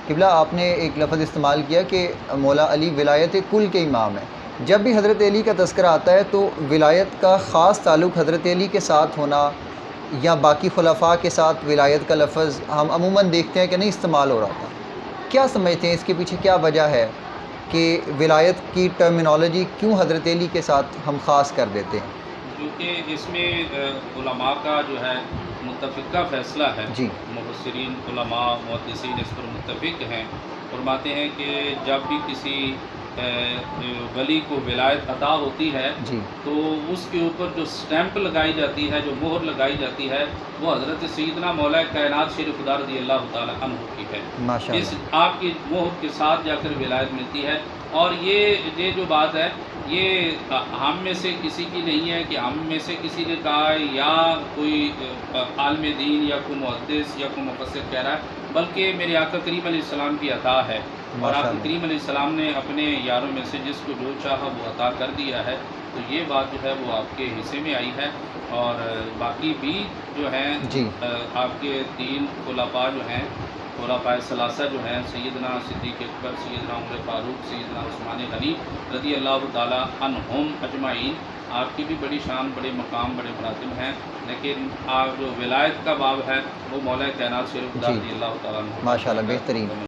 قبلہ آپ نے ایک لفظ استعمال کیا کہ مولا علی ولایت کل کے امام ہیں. جب بھی حضرت علی کا تذکرہ آتا ہے تو ولایت کا خاص تعلق حضرت علی کے ساتھ ہونا یا باقی خلفاء کے ساتھ ولایت کا لفظ ہم عموماً دیکھتے ہیں کہ نہیں استعمال ہو رہا تھا. کیا سمجھتے ہیں اس کے پیچھے کیا وجہ ہے کہ ولایت کی ٹرمینالوجی کیوں حضرت علی کے ساتھ ہم خاص کر دیتے ہیں؟ کیونکہ اس میں علماء کا جو ہے متفقہ فیصلہ ہے. جی مفسرین علماء محدثین اس پر متفق ہیں. فرماتے ہیں کہ جب بھی کسی ولی کو ولایت عطا ہوتی ہے جی تو اس کے اوپر جو سٹیمپ لگائی جاتی ہے، جو مہر لگائی جاتی ہے، وہ حضرت سیدنا مولا کائنات شیر خدا رضی اللہ تعالی عنہ کی ہے. ماشاء اس اللہ. آپ کی مہر کے ساتھ جا کر ولایت ملتی ہے. اور یہ جو بات ہے یہ ہم میں سے کسی کی نہیں ہے کہ ہم میں سے کسی نے کہا ہے یا کوئی عالم دین یا کوئی محدث یا کوئی مفسر کہہ رہا ہے، بلکہ میرے آقا کریم علیہ السلام کی عطا ہے. اور آقا کریم علیہ السلام نے اپنے یاروں میں سے جس کو جو چاہا وہ عطا کر دیا ہے. تو یہ بات جو ہے وہ آپ کے حصے میں آئی ہے. اور باقی بھی جو ہیں جی آپ کے 3 خلفاء جو ہیں، خلفاء ثلاثہ جو ہیں، سیدنا صدیق اکبر، سیدنا عمر فاروق، سیدنا عثمان غنی رضی اللہ تعالی عنہم اجمعین، آپ کی بھی بڑی شان، بڑے مقام، بڑے مراتب ہیں. لیکن آپ جو ولایت کا باب ہے وہ مولا کائنات شیر خدا رضی اللہ تعالیٰ عنہ. ماشاء اللہ بہترین.